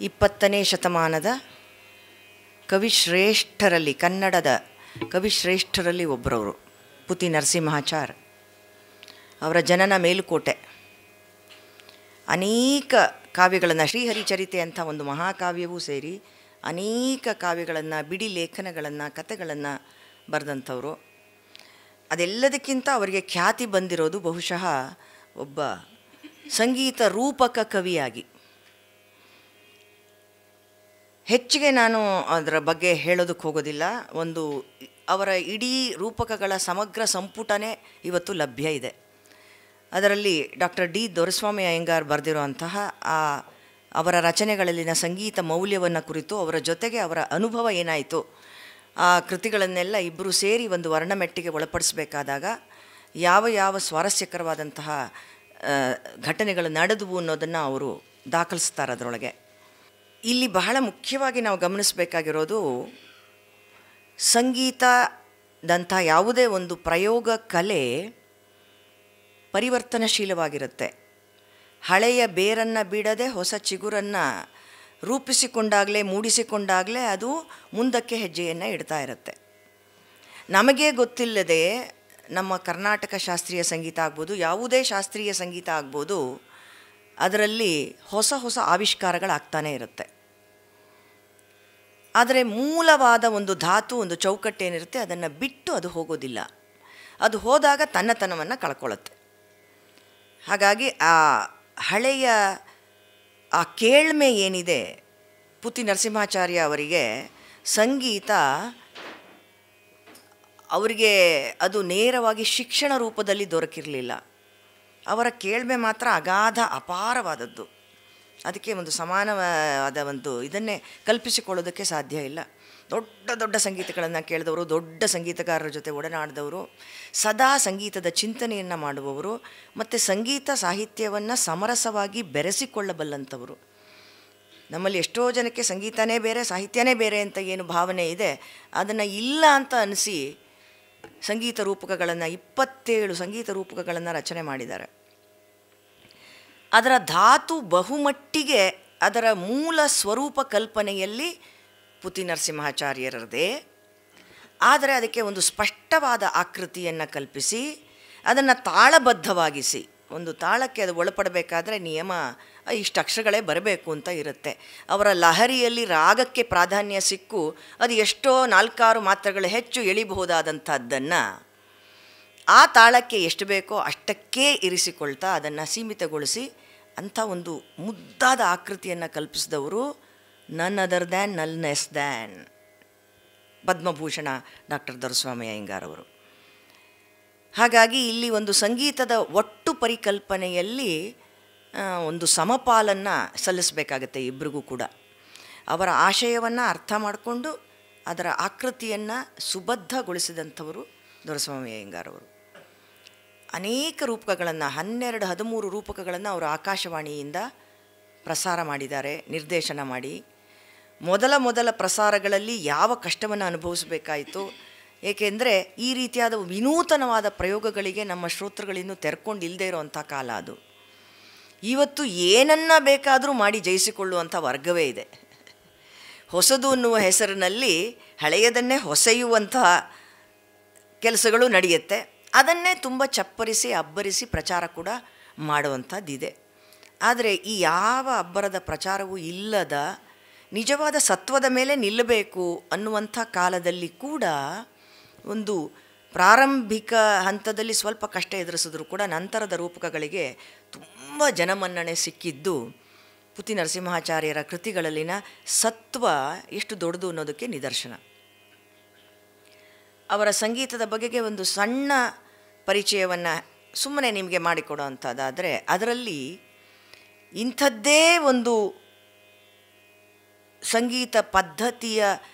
20ನೇ ಶತಮಾನದ ಕವಿಶ್ರೇಷ್ಠರಲ್ಲಿ, ಕನ್ನಡದ ಕವಿಶ್ರೇಷ್ಠರಲ್ಲಿ ಒಬ್ಬರವರು ಪುತಿ ನರಸಿಂಹಾಚಾರ್. ಅವರ ಜನನ ಮೇಲುಕೋಟೆ. ಅನೇಕ ಕಾವ್ಯಗಳನ್ನು, ಶ್ರೀಹರಿಚರಿತೆ ಅಂತ ಒಂದು ಮಹಾಕಾವ್ಯವೂ ಸೇರಿ ಅನೇಕ ಕಾವ್ಯಗಳನ್ನು, ಬಿಡಿ ಲೇಖನಗಳನ್ನು, ಕಥೆಗಳನ್ನು ಬರೆದಂಥವರು. ಅದೆಲ್ಲದಕ್ಕಿಂತ ಅವರಿಗೆ ಖ್ಯಾತಿ ಬಂದಿರೋದು ಬಹುಶಃ ಒಬ್ಬ ಸಂಗೀತ ರೂಪಕ ಕವಿಯಾಗಿ. ಹೆಚ್ಚಿಗೆ ನಾನು ಅದರ ಬಗ್ಗೆ ಹೇಳೋದಕ್ಕೆ ಹೋಗೋದಿಲ್ಲ. ಒಂದು ಅವರ ಇಡೀ ರೂಪಕಗಳ ಸಮಗ್ರ ಸಂಪುಟನೇ ಇವತ್ತು ಲಭ್ಯ ಇದೆ. ಅದರಲ್ಲಿ ಡಾಕ್ಟರ್ ಡಿ ದೊರೆಸ್ವಾಮಿ ಅಯ್ಯಂಗಾರ್ ಬರೆದಿರುವಂತಹ ಅವರ ರಚನೆಗಳಲ್ಲಿನ ಸಂಗೀತ ಮೌಲ್ಯವನ್ನು ಕುರಿತು, ಅವರ ಜೊತೆಗೆ ಅವರ ಅನುಭವ ಏನಾಯಿತು, ಆ ಕೃತಿಗಳನ್ನೆಲ್ಲ ಇಬ್ಬರು ಸೇರಿ ಒಂದು ವರ್ಣಮೆಟ್ಟಿಗೆ ಒಳಪಡಿಸಬೇಕಾದಾಗ ಯಾವ ಯಾವ ಸ್ವಾರಸ್ಯಕರವಾದಂತಹ ಘಟನೆಗಳು ನಡೆದವು ಅನ್ನೋದನ್ನು ಅವರು ದಾಖಲಿಸ್ತಾರೆ ಅದರೊಳಗೆ. ಇಲ್ಲಿ ಬಹಳ ಮುಖ್ಯವಾಗಿ ನಾವು ಗಮನಿಸಬೇಕಾಗಿರೋದು, ಸಂಗೀತದಂಥ ಯಾವುದೇ ಒಂದು ಪ್ರಯೋಗ ಕಲೆ ಪರಿವರ್ತನಶೀಲವಾಗಿರುತ್ತೆ. ಹಳೆಯ ಬೇರನ್ನು ಬಿಡದೆ ಹೊಸ ಚಿಗುರನ್ನು ರೂಪಿಸಿಕೊಂಡಾಗಲೇ, ಮೂಡಿಸಿಕೊಂಡಾಗಲೇ ಅದು ಮುಂದಕ್ಕೆ ಹೆಜ್ಜೆಯನ್ನು ಇಡ್ತಾ ಇರುತ್ತೆ. ನಮಗೆ ಗೊತ್ತಿಲ್ಲದೆ ನಮ್ಮ ಕರ್ನಾಟಕ ಶಾಸ್ತ್ರೀಯ ಸಂಗೀತ ಆಗ್ಬೋದು, ಯಾವುದೇ ಶಾಸ್ತ್ರೀಯ ಸಂಗೀತ ಆಗ್ಬೋದು, ಅದರಲ್ಲಿ ಹೊಸ ಹೊಸ ಆವಿಷ್ಕಾರಗಳಾಗ್ತಾನೇ ಇರುತ್ತೆ. ಆದರೆ ಮೂಲವಾದ ಒಂದು ಧಾತು, ಒಂದು ಚೌಕಟ್ಟೇನಿರುತ್ತೆ, ಅದನ್ನು ಬಿಟ್ಟು ಅದು ಹೋಗೋದಿಲ್ಲ. ಅದು ಹೋದಾಗ ತನ್ನತನವನ್ನು ಕಳ್ಕೊಳ್ಳುತ್ತೆ. ಹಾಗಾಗಿ ಆ ಹಳೆಯ ಆ ಕೇಳ್ಮೆ ಏನಿದೆ, ಪುತಿ ನರಸಿಂಹಾಚಾರ್ಯ ಅವರಿಗೆ ಸಂಗೀತ, ಅವರಿಗೆ ಅದು ನೇರವಾಗಿ ಶಿಕ್ಷಣ ರೂಪದಲ್ಲಿ ದೊರಕಿರಲಿಲ್ಲ. ಅವರ ಕೇಳ್ಮೆ ಮಾತ್ರ ಅಗಾಧ, ಅಪಾರವಾದದ್ದು. ಅದಕ್ಕೆ ಒಂದು ಸಮಾನವಾದ ಒಂದು ಇದನ್ನೇ ಕಲ್ಪಿಸಿಕೊಳ್ಳೋದಕ್ಕೆ ಸಾಧ್ಯ ಇಲ್ಲ. ದೊಡ್ಡ ದೊಡ್ಡ ಸಂಗೀತಗಳನ್ನು ಕೇಳಿದವರು, ದೊಡ್ಡ ಸಂಗೀತಗಾರರ ಜೊತೆ ಒಡನಾಡಿದವರು, ಸದಾ ಸಂಗೀತದ ಚಿಂತನೆಯನ್ನು ಮಾಡುವವರು, ಮತ್ತು ಸಂಗೀತ ಸಾಹಿತ್ಯವನ್ನು ಸಮರಸವಾಗಿ ಬೆರೆಸಿಕೊಳ್ಳಬಲ್ಲಂಥವರು. ನಮ್ಮಲ್ಲಿ ಎಷ್ಟೋ ಜನಕ್ಕೆ ಸಂಗೀತನೇ ಬೇರೆ, ಸಾಹಿತ್ಯನೇ ಬೇರೆ ಅಂತ ಏನು ಭಾವನೆ ಇದೆ, ಅದನ್ನು ಇಲ್ಲ ಅಂತ ಅನಿಸಿ ಸಂಗೀತ ರೂಪಕಗಳನ್ನು, 27 ಸಂಗೀತ ರೂಪಕಗಳನ್ನು ರಚನೆ ಮಾಡಿದ್ದಾರೆ. ಅದರ ಧಾತು ಬಹುಮಟ್ಟಿಗೆ ಅದರ ಮೂಲ ಸ್ವರೂಪ ಕಲ್ಪನೆಯಲ್ಲಿ ಪುತಿ ನರಸಿಂಹಾಚಾರ್ಯರದೇ. ಆದರೆ ಅದಕ್ಕೆ ಒಂದು ಸ್ಪಷ್ಟವಾದ ಆಕೃತಿಯನ್ನು ಕಲ್ಪಿಸಿ, ಅದನ್ನು ತಾಳಬದ್ಧವಾಗಿಸಿ, ಒಂದು ತಾಳಕ್ಕೆ ಅದು ಒಳಪಡಬೇಕಾದ್ರೆ ನಿಯಮ ಇಷ್ಟು ಅಕ್ಷರಗಳೇ ಬರಬೇಕು ಅಂತ ಇರುತ್ತೆ. ಅವರ ಲಹರಿಯಲ್ಲಿ ರಾಗಕ್ಕೆ ಪ್ರಾಧಾನ್ಯ ಸಿಕ್ಕು ಅದು ಎಷ್ಟೋ 4-6 ಮಾತ್ರೆಗಳು ಹೆಚ್ಚು ಎಳಿಬಹುದಾದಂಥದ್ದನ್ನು ಆ ತಾಳಕ್ಕೆ ಎಷ್ಟು ಬೇಕೋ ಅಷ್ಟಕ್ಕೇ ಇರಿಸಿಕೊಳ್ತಾ ಅದನ್ನು ಸೀಮಿತಗೊಳಿಸಿ ಅಂಥ ಒಂದು ಮುದ್ದಾದ ಆಕೃತಿಯನ್ನು ಕಲ್ಪಿಸಿದವರು ನನ್ ಅದರ್ ದ್ಯಾನ್, ನನ್ less than Padma Bhushan doctor Doreswamy Iyengar ಅವರು. ಹಾಗಾಗಿ ಇಲ್ಲಿ ಒಂದು ಸಂಗೀತದ ಒಟ್ಟು ಪರಿಕಲ್ಪನೆಯಲ್ಲಿ ಒಂದು ಸಮಪಾಲನ್ನು ಸಲ್ಲಿಸಬೇಕಾಗತ್ತೆ ಇಬ್ಬರಿಗೂ ಕೂಡ. ಅವರ ಆಶಯವನ್ನು ಅರ್ಥ ಮಾಡಿಕೊಂಡು ಅದರ ಆಕೃತಿಯನ್ನು ಸುಬದ್ಧಗೊಳಿಸಿದಂಥವರು ದೊರೆಸ್ವಾಮಿ ಅಯ್ಯಂಗಾರ್ ಅವರು. ಅನೇಕ ರೂಪಕಗಳನ್ನು, 12-13 ರೂಪಕಗಳನ್ನು ಅವರು ಆಕಾಶವಾಣಿಯಿಂದ ಪ್ರಸಾರ ಮಾಡಿದ್ದಾರೆ, ನಿರ್ದೇಶನ ಮಾಡಿ. ಮೊದಲ ಪ್ರಸಾರಗಳಲ್ಲಿ ಯಾವ ಕಷ್ಟವನ್ನು ಅನುಭವಿಸಬೇಕಾಯಿತು, ಏಕೆಂದರೆ ಈ ರೀತಿಯಾದ ವಿನೂತನವಾದ ಪ್ರಯೋಗಗಳಿಗೆ ನಮ್ಮ ಶ್ರೋತೃಗಳಿನ್ನೂ ತೆರ್ಕೊಂಡಿಲ್ಲದೆ ಇರೋವಂಥ ಕಾಲ ಅದು. ಇವತ್ತು ಏನನ್ನ ಬೇಕಾದರೂ ಮಾಡಿ ಜಯಿಸಿಕೊಳ್ಳುವಂಥ ವರ್ಗವೇ ಇದೆ. ಹೊಸದು ಅನ್ನುವ ಹೆಸರಿನಲ್ಲಿ ಹಳೆಯದನ್ನೇ ಹೊಸೆಯುವಂತಹ ಕೆಲಸಗಳು ನಡೆಯುತ್ತೆ. ಅದನ್ನೇ ತುಂಬ ಚಪ್ಪರಿಸಿ ಅಬ್ಬರಿಸಿ ಪ್ರಚಾರ ಕೂಡ ಮಾಡುವಂಥದ್ದಿದೆ. ಆದರೆ ಈ ಯಾವ ಅಬ್ಬರದ ಪ್ರಚಾರವೂ ಇಲ್ಲದ ನಿಜವಾದ ಸತ್ವದ ಮೇಲೆ ನಿಲ್ಲಬೇಕು ಅನ್ನುವಂಥ ಕಾಲದಲ್ಲಿ ಕೂಡ ಒಂದು ಪ್ರಾರಂಭಿಕ ಹಂತದಲ್ಲಿ ಸ್ವಲ್ಪ ಕಷ್ಟ ಎದುರಿಸಿದ್ರು ಕೂಡ ನಂತರದ ರೂಪಕಗಳಿಗೆ ತುಂಬ ಜನಮನ್ನಣೆ ಸಿಕ್ಕಿದ್ದು ಪುತಿ ನರಸಿಂಹಾಚಾರ್ಯರ ಕೃತಿಗಳಲ್ಲಿನ ಸತ್ವ ಎಷ್ಟು ದೊಡ್ಡದು ಅನ್ನೋದಕ್ಕೆ ನಿದರ್ಶನ. ಅವರ ಸಂಗೀತದ ಬಗೆಗೆ ಒಂದು ಸಣ್ಣ ಪರಿಚಯವನ್ನು ಸುಮ್ಮನೆ ನಿಮಗೆ ಮಾಡಿಕೊಡೋ ಅಂಥದ್ದಾದರೆ, ಅದರಲ್ಲಿ ಇಂಥದ್ದೇ ಒಂದು ಸಂಗೀತ ಪದ್ಧತಿಯ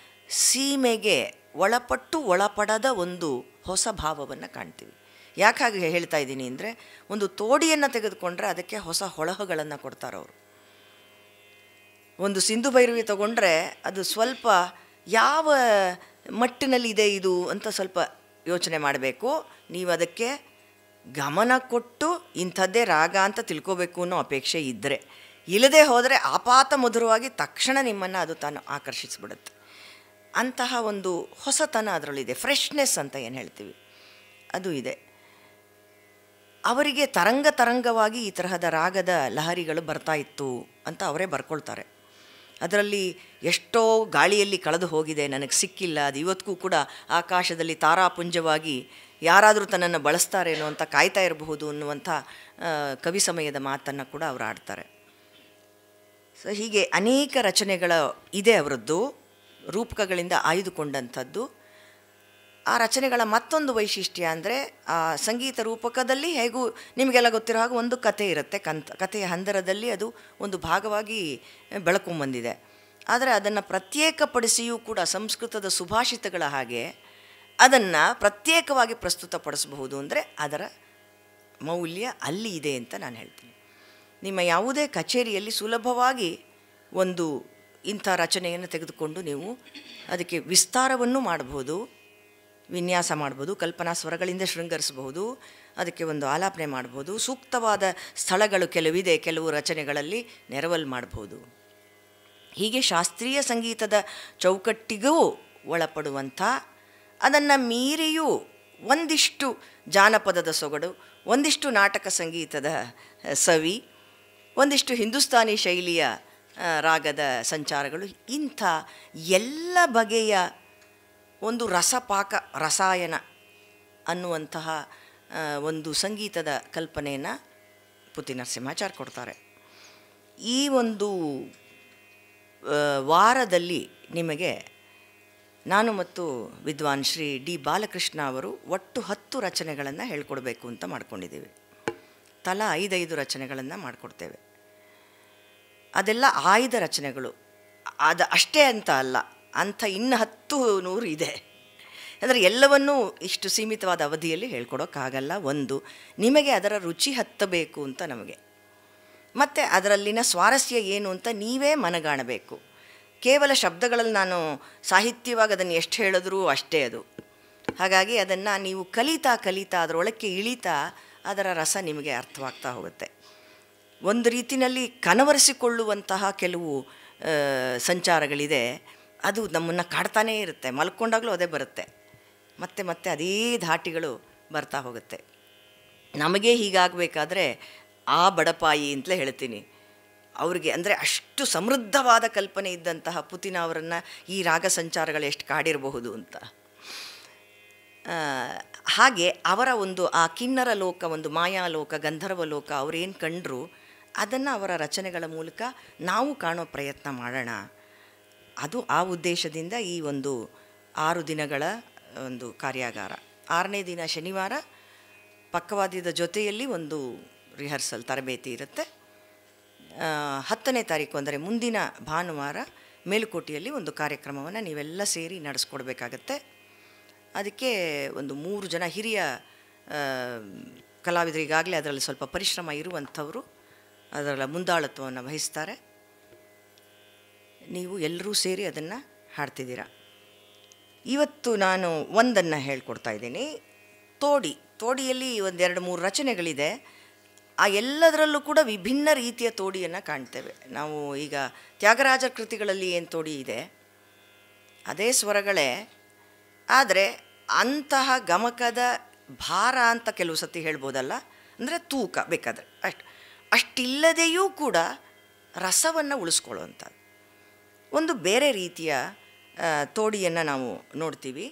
ಸೀಮೆಗೆ ಒಳಪಟ್ಟು ಒಳಪಡದ ಒಂದು ಹೊಸ ಭಾವವನ್ನು ಕಾಣ್ತೀವಿ. ಯಾಕಾಗಿ ಹೇಳ್ತಾ ಇದ್ದೀನಿ ಅಂದರೆ, ಒಂದು ತೋಡಿಯನ್ನು ತೆಗೆದುಕೊಂಡ್ರೆ ಅದಕ್ಕೆ ಹೊಸ ಹೊಳಹುಗಳನ್ನು ಕೊಡ್ತಾರವರು. ಒಂದು ಸಿಂಧು ಭೈರವಿ ತಗೊಂಡ್ರೆ ಅದು ಸ್ವಲ್ಪ ಯಾವ ಮಟ್ಟಿನಲ್ಲಿದೆ ಇದು ಅಂತ ಸ್ವಲ್ಪ ಯೋಚನೆ ಮಾಡಬೇಕು. ನೀವು ಅದಕ್ಕೆ ಗಮನ ಕೊಟ್ಟು ಇಂಥದ್ದೇ ರಾಗ ಅಂತ ತಿಳ್ಕೋಬೇಕು ಅನ್ನೋ ಅಪೇಕ್ಷೆ ಇದ್ದರೆ, ಇಲ್ಲದೆ ಹೋದರೆ ಆಪಾತ ಮಧುರವಾಗಿ ತಕ್ಷಣ ನಿಮ್ಮನ್ನು ಅದು ತಾನು ಆಕರ್ಷಿಸಿಬಿಡುತ್ತೆ. ಅಂತಹ ಒಂದು ಹೊಸತನ ಅದರಲ್ಲಿದೆ, ಫ್ರೆಶ್ನೆಸ್ ಅಂತ ಏನು ಹೇಳ್ತೀವಿ ಅದು ಇದೆ. ಅವರಿಗೆ ತರಂಗವಾಗಿ ಈ ತರಹದ ರಾಗದ ಲಹರಿಗಳು ಬರ್ತಾ ಇತ್ತು ಅಂತ ಅವರೇ ಬರ್ಕೊಳ್ತಾರೆ. ಅದರಲ್ಲಿ ಎಷ್ಟೋ ಗಾಳಿಯಲ್ಲಿ ಕಳೆದು ಹೋಗಿದೆ, ನನಗೆ ಸಿಕ್ಕಿಲ್ಲ, ಅದು ಇವತ್ತಿಗೂ ಕೂಡ ಆಕಾಶದಲ್ಲಿ ತಾರಾಪುಂಜವಾಗಿ ಯಾರಾದರೂ ತನ್ನನ್ನು ಬಳಸ್ತಾರೇನೋ ಅಂತ ಕಾಯ್ತಾ ಇರಬಹುದು ಅನ್ನುವಂಥ ಕವಿ ಸಮಯದ ಮಾತನ್ನು ಕೂಡ ಅವರು ಆಡ್ತಾರೆ. ಸೊ ಹೀಗೆ ಅನೇಕ ರಚನೆಗಳ ಇದೆ ಅವರದ್ದು, ರೂಪಕಗಳಿಂದ ಆಯ್ದುಕೊಂಡಂಥದ್ದು. ಆ ರಚನೆಗಳ ಮತ್ತೊಂದು ವೈಶಿಷ್ಟ್ಯ ಅಂದರೆ ಆ ಸಂಗೀತ ರೂಪಕದಲ್ಲಿ ಹೇಗೂ ನಿಮಗೆಲ್ಲ ಗೊತ್ತಿರೋ ಹಾಗೆ ಒಂದು ಕತೆ ಇರುತ್ತೆ, ಕಥೆಯ ಹಂದರದಲ್ಲಿ ಅದು ಒಂದು ಭಾಗವಾಗಿ ಬೆಳಕೊಂಬಂದಿದೆ. ಆದರೆ ಅದನ್ನು ಪ್ರತ್ಯೇಕಪಡಿಸಿಯೂ ಕೂಡ ಸಂಸ್ಕೃತದ ಸುಭಾಷಿತಗಳ ಹಾಗೆ ಅದನ್ನು ಪ್ರತ್ಯೇಕವಾಗಿ ಪ್ರಸ್ತುತಪಡಿಸಬಹುದು. ಅಂದರೆ ಅದರ ಮೌಲ್ಯ ಅಲ್ಲಿ ಇದೆ ಅಂತ ನಾನು ಹೇಳ್ತೀನಿ. ನಿಮ್ಮ ಯಾವುದೇ ಕಚೇರಿಯಲ್ಲಿ ಸುಲಭವಾಗಿ ಒಂದು ಇಂಥ ರಚನೆಯನ್ನು ತೆಗೆದುಕೊಂಡು ನೀವು ಅದಕ್ಕೆ ವಿಸ್ತಾರವನ್ನು ಮಾಡಬಹುದು, ವಿನ್ಯಾಸ ಮಾಡ್ಬೋದು, ಕಲ್ಪನಾ ಸ್ವರಗಳಿಂದ ಶೃಂಗರಿಸಬಹುದು, ಅದಕ್ಕೆ ಒಂದು ಆಲಾಪನೆ ಮಾಡ್ಬೋದು, ಸೂಕ್ತವಾದ ಸ್ಥಳಗಳು ಕೆಲವಿದೆ, ಕೆಲವು ರಚನೆಗಳಲ್ಲಿ ನೆರವಲ್ಲಿ ಮಾಡ್ಬೋದು. ಹೀಗೆ ಶಾಸ್ತ್ರೀಯ ಸಂಗೀತದ ಚೌಕಟ್ಟಿಗೂ ಒಳಪಡುವಂಥ, ಅದನ್ನು ಮೀರಿಯೂ ಒಂದಿಷ್ಟು ಜಾನಪದದ ಸೊಗಡು, ಒಂದಿಷ್ಟು ನಾಟಕ ಸಂಗೀತದ ಸವಿ, ಒಂದಿಷ್ಟು ಹಿಂದೂಸ್ತಾನಿ ಶೈಲಿಯ ರಾಗದ ಸಂಚಾರಗಳು, ಇಂಥ ಎಲ್ಲ ಬಗೆಯ ಒಂದು ರಸಪಾಕ ರಸಾಯನ ಅನ್ನುವಂತಹ ಒಂದು ಸಂಗೀತದ ಕಲ್ಪನೆಯನ್ನು ಪುತಿ ನರಸಿಂಹಾಚಾರ್ ಕೊಡ್ತಾರೆ. ಈ ಒಂದು ವಾರದಲ್ಲಿ ನಿಮಗೆ ನಾನು ಮತ್ತು ವಿದ್ವಾನ್ ಶ್ರೀ ಡಿ ಬಾಲಕೃಷ್ಣ ಅವರು ಒಟ್ಟು 10 ರಚನೆಗಳನ್ನು ಹೇಳ್ಕೊಡ್ಬೇಕು ಅಂತ ಮಾಡ್ಕೊಂಡಿದ್ದೀವಿ. ತಲಾ 5 ರಚನೆಗಳನ್ನು ಮಾಡಿಕೊಡ್ತೇವೆ. ಅದೆಲ್ಲ ಆಯ್ದ ರಚನೆಗಳು, ಅದು ಅಷ್ಟೇ ಅಂತ ಅಲ್ಲ, ಅಂಥ ಇನ್ನು 10-100 ಇದೆ. ಅಂದರೆ ಎಲ್ಲವನ್ನೂ ಇಷ್ಟು ಸೀಮಿತವಾದ ಅವಧಿಯಲ್ಲಿ ಹೇಳ್ಕೊಡೋಕ್ಕಾಗಲ್ಲ. ಒಂದು, ನಿಮಗೆ ಅದರ ರುಚಿ ಹತ್ತಬೇಕು ಅಂತ ನಮಗೆ, ಮತ್ತು ಅದರಲ್ಲಿನ ಸ್ವಾರಸ್ಯ ಏನು ಅಂತ ನೀವೇ ಮನಗಾಣಬೇಕು. ಕೇವಲ ಶಬ್ದಗಳಲ್ಲಿ ನಾನು ಸಾಹಿತ್ಯವಾಗಿ ಅದನ್ನು ಎಷ್ಟು ಹೇಳಿದ್ರೂ ಅಷ್ಟೇ ಅದು. ಹಾಗಾಗಿ ಅದನ್ನು ನೀವು ಕಲಿತಾ ಅದರೊಳಕ್ಕೆ ಇಳಿತಾ ಅದರ ರಸ ನಿಮಗೆ ಅರ್ಥವಾಗ್ತಾ ಹೋಗುತ್ತೆ. ಒಂದು ರೀತಿಯಲ್ಲಿ ಕನವರಿಸಿಕೊಳ್ಳುವಂತಹ ಕೆಲವು ಸಂಚಾರಗಳಿದೆ, ಅದು ನಮ್ಮನ್ನು ಕಾಡ್ತಾನೇ ಇರುತ್ತೆ. ಮಲ್ಕೊಂಡಾಗಲೂ ಅದೇ ಬರುತ್ತೆ, ಮತ್ತೆ ಅದೇ ಧಾಟಿಗಳು ಬರ್ತಾ ಹೋಗುತ್ತೆ. ನಮಗೆ ಹೀಗಾಗಬೇಕಾದ್ರೆ ಆ ಬಡಪಾಯಿ ಅಂತಲೇ ಹೇಳ್ತೀನಿ ಅವ್ರಿಗೆ. ಅಂದರೆ ಅಷ್ಟು ಸಮೃದ್ಧವಾದ ಕಲ್ಪನೆ ಇದ್ದಂತಹ ಪುತಿನ ಅವರನ್ನು ಈ ರಾಗ ಸಂಚಾರಗಳು ಎಷ್ಟು ಕಾಡಿರಬಹುದು ಅಂತ. ಹಾಗೆ ಅವರ ಒಂದು ಆ ಕಿನ್ನರ ಲೋಕ, ಒಂದು ಮಾಯಾಲೋಕ, ಗಂಧರ್ವ ಲೋಕ ಅವರೇನು ಕಂಡರು ಅದನ್ನು ಅವರ ರಚನೆಗಳ ಮೂಲಕ ನಾವು ಕಾಣೋ ಪ್ರಯತ್ನ ಮಾಡೋಣ. ಅದು ಆ ಉದ್ದೇಶದಿಂದ ಈ ಒಂದು 6 ದಿನಗಳ ಒಂದು ಕಾರ್ಯಾಗಾರ. 6ನೇ ದಿನ ಶನಿವಾರ ಪಕ್ಕವಾದ್ಯದ ಜೊತೆಯಲ್ಲಿ ಒಂದು ರಿಹರ್ಸಲ್ ತರಬೇತಿ ಇರುತ್ತೆ. 10ನೇ ತಾರೀಕು ಅಂದರೆ ಮುಂದಿನ ಭಾನುವಾರ ಮೇಲುಕೋಟೆಯಲ್ಲಿ ಒಂದು ಕಾರ್ಯಕ್ರಮವನ್ನು ನೀವೆಲ್ಲ ಸೇರಿ ನಡೆಸ್ಕೊಡ್ಬೇಕಾಗತ್ತೆ. ಅದಕ್ಕೆ ಒಂದು 3 ಜನ ಹಿರಿಯ ಕಲಾವಿದರು ಈಗಾಗಲೇ ಅದರಲ್ಲಿ ಸ್ವಲ್ಪ ಪರಿಶ್ರಮ ಇರುವಂಥವರು ಅದರ ಮುಂದಾಳತ್ವವನ್ನು ವಹಿಸ್ತಾರೆ. ನೀವು ಎಲ್ಲರೂ ಸೇರಿ ಅದನ್ನು ಹಾಡ್ತಿದ್ದೀರ. ಇವತ್ತು ನಾನು ಒಂದನ್ನು ಹೇಳ್ಕೊಡ್ತಾ ಇದ್ದೀನಿ. ತೋಡಿಯಲ್ಲಿ ಒಂದು 2-3 ರಚನೆಗಳಿದೆ. ಆ ಎಲ್ಲದರಲ್ಲೂ ಕೂಡ ವಿಭಿನ್ನ ರೀತಿಯ ತೋಡಿಯನ್ನು ಕಾಣ್ತೇವೆ ನಾವು. ಈಗ ತ್ಯಾಗರಾಜ ಕೃತಿಗಳಲ್ಲಿ ಏನು ತೋಡಿ ಇದೆ ಅದೇ ಸ್ವರಗಳೇ, ಆದರೆ ಅಂತಹ ಗಮಕದ ಭಾರ ಅಂತ ಕೆಲವು ಸತಿ ಹೇಳ್ಬೋದಲ್ಲ, ಅಂದರೆ ತೂಕ ಬೇಕಾದರೆ ಅಷ್ಟಿಲ್ಲದೆಯೂ ಕೂಡ ರಸವನ್ನು ಉಳಿಸ್ಕೊಳ್ಳುವಂಥದ್ದು ಒಂದು ಬೇರೆ ರೀತಿಯ ತೋಡಿಯನ್ನು ನಾವು ನೋಡ್ತೀವಿ.